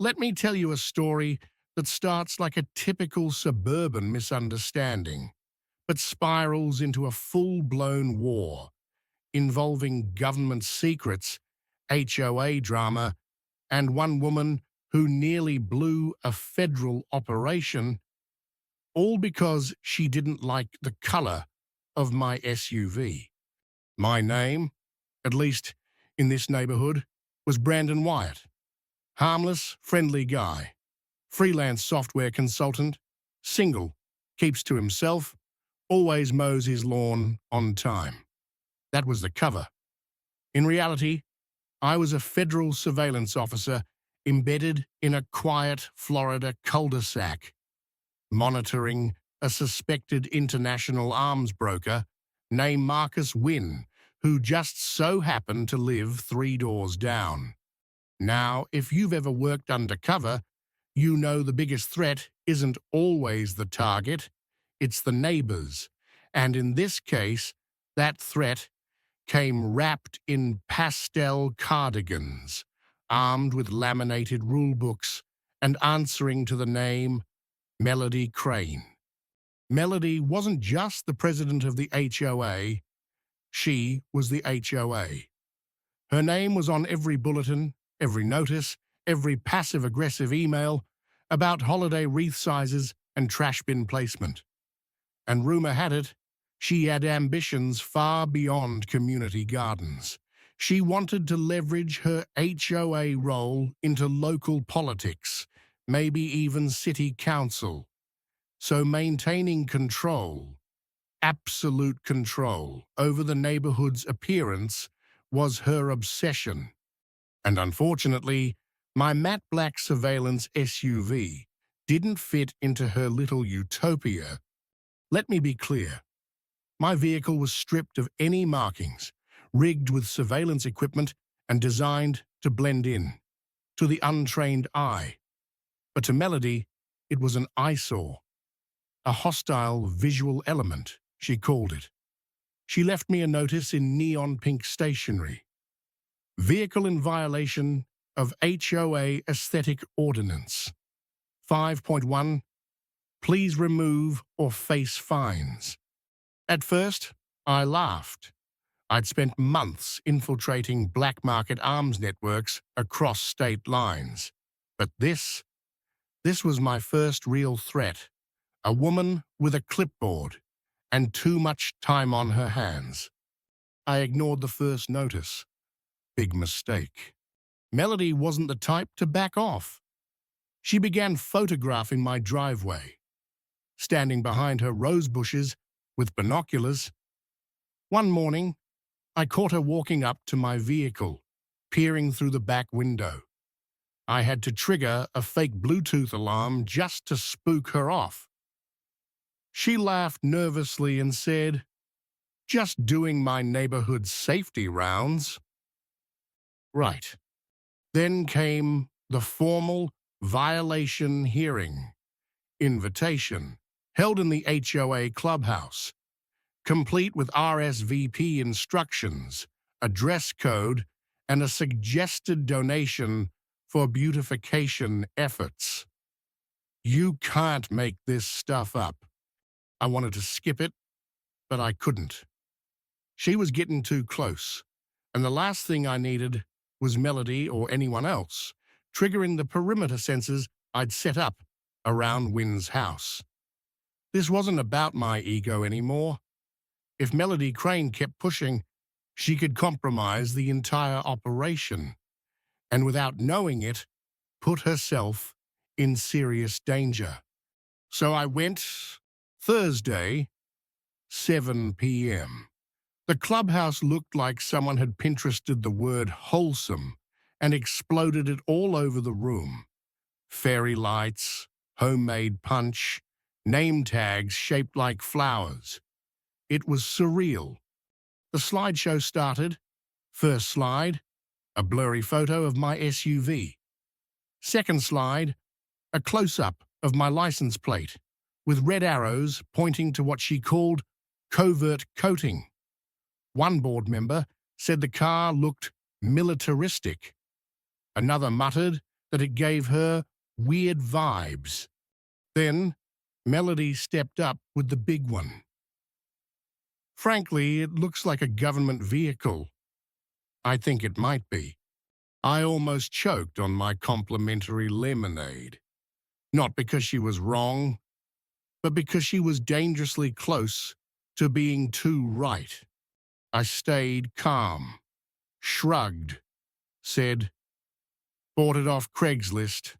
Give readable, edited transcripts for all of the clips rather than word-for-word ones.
Let me tell you a story that starts like a typical suburban misunderstanding, but spirals into a full-blown war involving government secrets, HOA drama, and one woman who nearly blew a federal operation, all because she didn't like the color of my SUV. My name, at least in this neighborhood, was Brandon Wyatt. Harmless, friendly guy. Freelance software consultant. Single. Keeps to himself. Always mows his lawn on time. That was the cover. In reality, I was a federal surveillance officer embedded in a quiet Florida cul-de-sac, monitoring a suspected international arms broker named Marcus Wynn, who just so happened to live 3 doors down. Now, if you've ever worked undercover, you know the biggest threat isn't always the target, it's the neighbors. And in this case, that threat came wrapped in pastel cardigans, armed with laminated rulebooks, and answering to the name Melody Crane. Melody wasn't just the president of the HOA, she was the HOA. Her name was on every bulletin, every notice, every passive-aggressive email about holiday wreath sizes and trash bin placement. And rumor had it, she had ambitions far beyond community gardens. She wanted to leverage her HOA role into local politics, maybe even city council. So maintaining control, absolute control, over the neighborhood's appearance was her obsession. And unfortunately, my matte black surveillance SUV didn't fit into her little utopia. Let me be clear. My vehicle was stripped of any markings, rigged with surveillance equipment and designed to blend in, to the untrained eye. But to Melody, it was an eyesore. A hostile visual element, she called it. She left me a notice in neon pink stationery. Vehicle in violation of HOA Aesthetic Ordinance. 5.1. Please remove or face fines. At first, I laughed. I'd spent months infiltrating black market arms networks across state lines. But this was my first real threat. A woman with a clipboard and too much time on her hands. I ignored the first notice. Big mistake. Melody wasn't the type to back off. She began photographing my driveway, standing behind her rose bushes with binoculars. One morning, I caught her walking up to my vehicle, peering through the back window. I had to trigger a fake Bluetooth alarm just to spook her off. She laughed nervously and said, "Just doing my neighborhood safety rounds." Right. Then came the formal violation hearing. Invitation, held in the HOA clubhouse, complete with RSVP instructions, a dress code, and a suggested donation for beautification efforts. You can't make this stuff up. I wanted to skip it, but I couldn't. She was getting too close, and the last thing I needed was Melody or anyone else triggering the perimeter sensors I'd set up around Wynn's house. This wasn't about my ego anymore. If Melody Crane kept pushing, she could compromise the entire operation, and without knowing it, put herself in serious danger. So I went Thursday, 7 p.m. The clubhouse looked like someone had Pinterested the word wholesome and exploded it all over the room. Fairy lights, homemade punch, name tags shaped like flowers. It was surreal. The slideshow started. First slide, a blurry photo of my SUV. Second slide, a close-up of my license plate, with red arrows pointing to what she called covert coating. One board member said the car looked militaristic. Another muttered that it gave her weird vibes. Then, Melody stepped up with the big one. Frankly, it looks like a government vehicle. I think it might be. I almost choked on my complimentary lemonade. Not because she was wrong, but because she was dangerously close to being too right. I stayed calm, shrugged, said, "Bought it off Craigslist.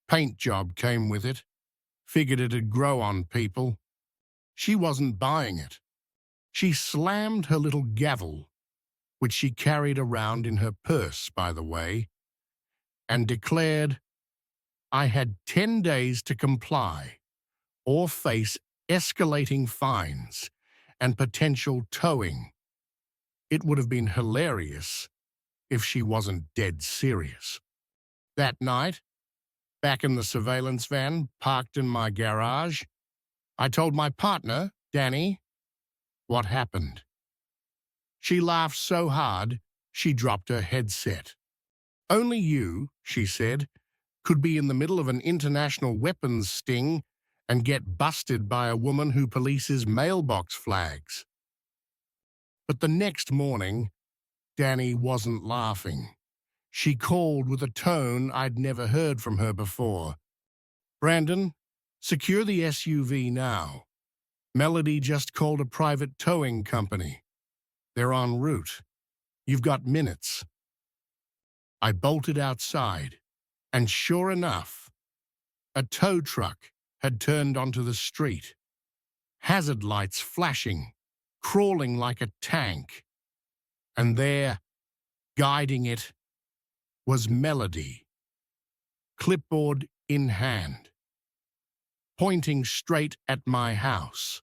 Paint job came with it. Figured it'd grow on people." She wasn't buying it. She slammed her little gavel, which she carried around in her purse, by the way, and declared I had 10 days to comply or face escalating fines and potential towing. It would have been hilarious if she wasn't dead serious. That night, back in the surveillance van parked in my garage, I told my partner, Danny, what happened. She laughed so hard, she dropped her headset. "Only you," she said, "could be in the middle of an international weapons sting and get busted by a woman who polices mailbox flags." But the next morning, Danny wasn't laughing. She called with a tone I'd never heard from her before. "Brandon, secure the SUV now. Melody just called a private towing company. They're en route. You've got minutes." I bolted outside, and sure enough, a tow truck had turned onto the street. Hazard lights flashing, crawling like a tank. And there, guiding it, was Melody, clipboard in hand, pointing straight at my house.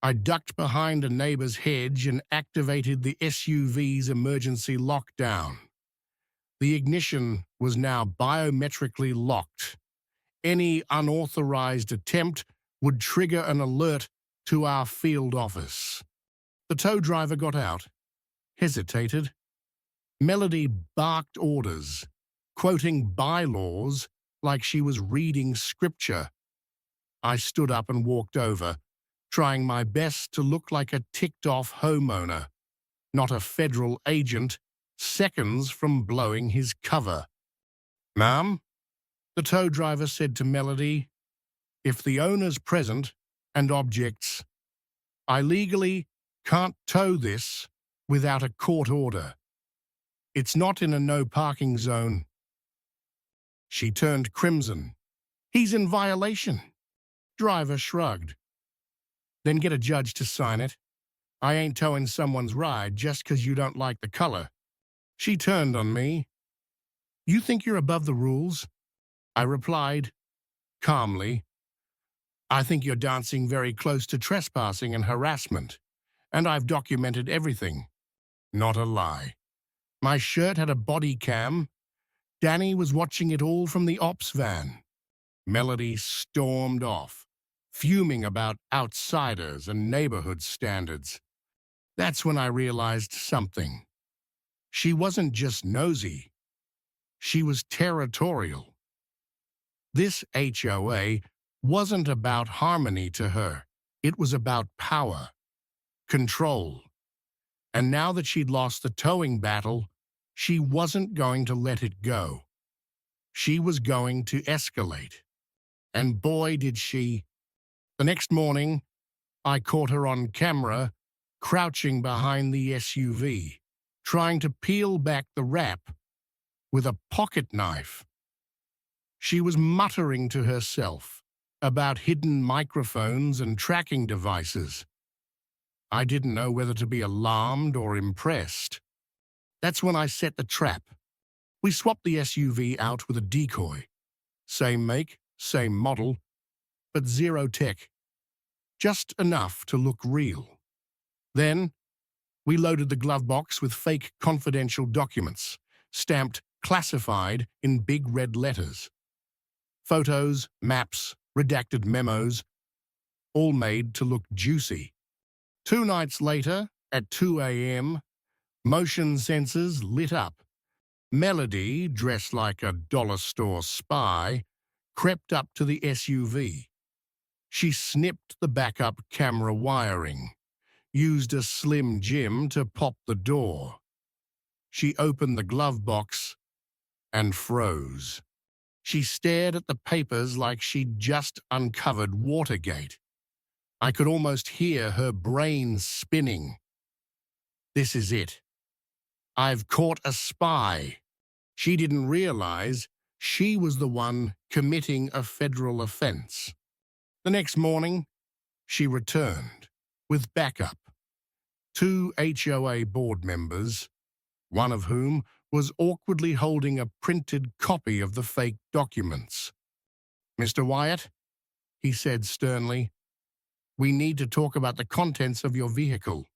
I ducked behind a neighbor's hedge and activated the SUV's emergency lockdown. The ignition was now biometrically locked. Any unauthorized attempt would trigger an alert to our field office. The tow driver got out, hesitated. Melody barked orders, quoting bylaws like she was reading scripture. I stood up and walked over, trying my best to look like a ticked-off homeowner, not a federal agent, seconds from blowing his cover. "Ma'am," the tow driver said to Melody, "if the owner's present and objects, I legally can't tow this without a court order. It's not in a no-parking zone." She turned crimson. "He's in violation." Driver shrugged. "Then get a judge to sign it. I ain't towing someone's ride just 'cause you don't like the color." She turned on me. "You think you're above the rules?" I replied, calmly, "I think you're dancing very close to trespassing and harassment, and I've documented everything." Not a lie. My shirt had a body cam. Danny was watching it all from the ops van. Melody stormed off, fuming about outsiders and neighborhood standards. That's when I realized something. She wasn't just nosy. She was territorial. This HOA wasn't about harmony to her. It was about power, control. And now that she'd lost the towing battle, she wasn't going to let it go. She was going to escalate. And boy, did she. The next morning, I caught her on camera, crouching behind the SUV, trying to peel back the wrap with a pocket knife. She was muttering to herself about hidden microphones and tracking devices. I didn't know whether to be alarmed or impressed. That's when I set the trap. We swapped the SUV out with a decoy. Same make, same model, but zero tech. Just enough to look real. Then, we loaded the glove box with fake confidential documents, stamped classified in big red letters. Photos, maps, redacted memos, all made to look juicy. 2 nights later, at 2 a.m., motion sensors lit up. Melody, dressed like a dollar store spy, crept up to the SUV. She snipped the backup camera wiring, used a Slim Jim to pop the door. She opened the glove box and froze. She stared at the papers like she'd just uncovered Watergate. I could almost hear her brain spinning. This is it. I've caught a spy. She didn't realize she was the one committing a federal offense. The next morning, she returned with backup. 2 HOA board members, one of whom was awkwardly holding a printed copy of the fake documents. "Mr. Wyatt," he said sternly, "we need to talk about the contents of your vehicle."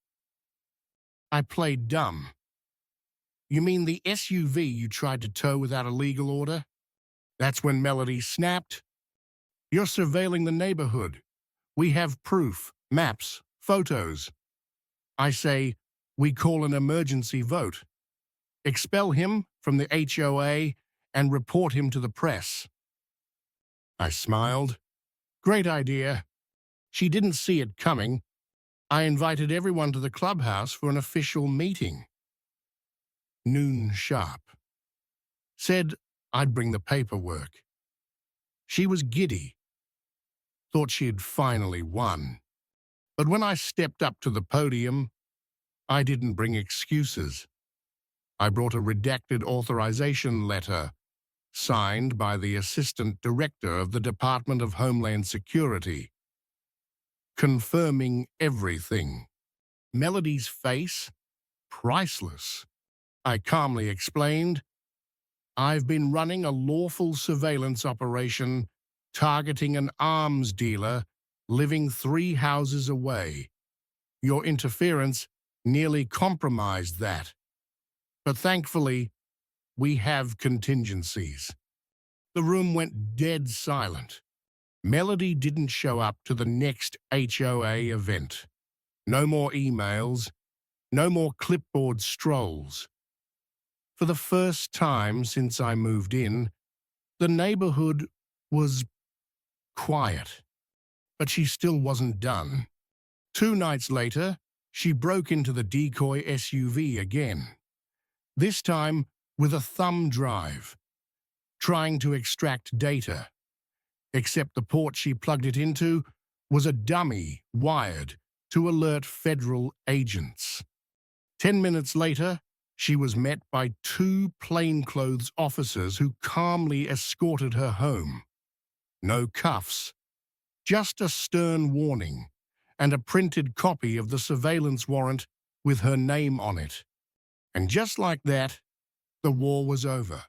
I played dumb. "You mean the SUV you tried to tow without a legal order?" That's when Melody snapped. "You're surveilling the neighborhood. We have proof, maps, photos." I say, "We call an emergency vote. Expel him from the HOA and report him to the press." I smiled. "Great idea." She didn't see it coming. I invited everyone to the clubhouse for an official meeting. Noon sharp. Said I'd bring the paperwork. She was giddy. Thought she had finally won. But when I stepped up to the podium, I didn't bring excuses. I brought a redacted authorization letter, signed by the Assistant Director of the Department of Homeland Security, confirming everything. Melody's face, priceless. I calmly explained, "I've been running a lawful surveillance operation targeting an arms dealer living 3 houses away. Your interference nearly compromised that. But thankfully, we have contingencies." The room went dead silent. Melody didn't show up to the next HOA event. No more emails, no more clipboard strolls. For the first time since I moved in, the neighborhood was quiet. But she still wasn't done. 2 nights later, she broke into the decoy SUV again. This time with a thumb drive, trying to extract data. Except the port she plugged it into was a dummy wired to alert federal agents. 10 minutes later, she was met by 2 plainclothes officers who calmly escorted her home. No cuffs, just a stern warning and a printed copy of the surveillance warrant with her name on it. And just like that, the war was over.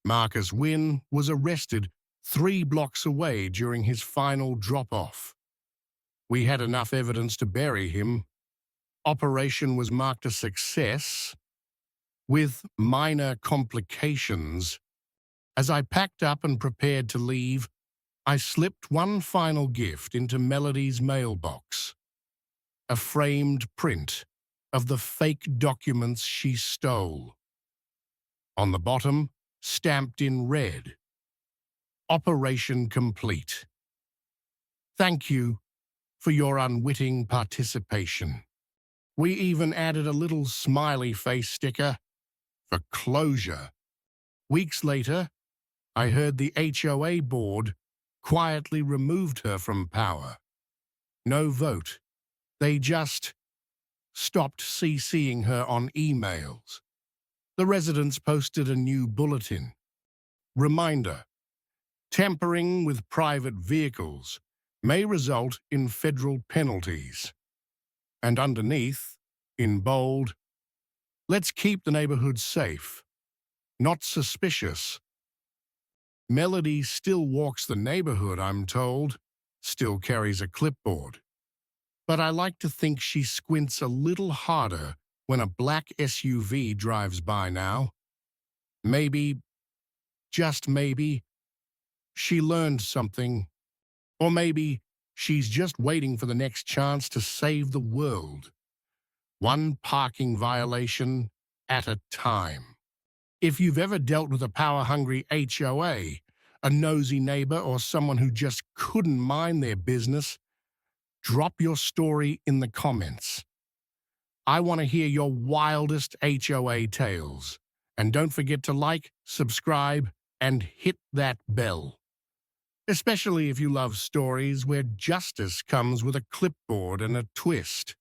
Marcus Wynn was arrested 3 blocks away during his final drop-off. We had enough evidence to bury him. Operation was marked a success, with minor complications. As I packed up and prepared to leave, I slipped one final gift into Melody's mailbox. A framed print of the fake documents she stole. On the bottom, stamped in red, "Operation complete. Thank you for your unwitting participation." We even added a little smiley face sticker for closure. Weeks later, I heard the HOA board quietly removed her from power. No vote. They just stopped CCing her on emails. The residents posted a new bulletin. Reminder: tampering with private vehicles may result in federal penalties. And underneath, in bold, "Let's keep the neighborhood safe, not suspicious." Melody still walks the neighborhood, I'm told, still carries a clipboard. But I like to think she squints a little harder when a black SUV drives by now. Maybe, just maybe, she learned something. Or maybe she's just waiting for the next chance to save the world. One parking violation at a time. If you've ever dealt with a power-hungry HOA, a nosy neighbor, or someone who just couldn't mind their business, drop your story in the comments. I want to hear your wildest HOA tales. And don't forget to like, subscribe, and hit that bell. Especially if you love stories where justice comes with a clipboard and a twist.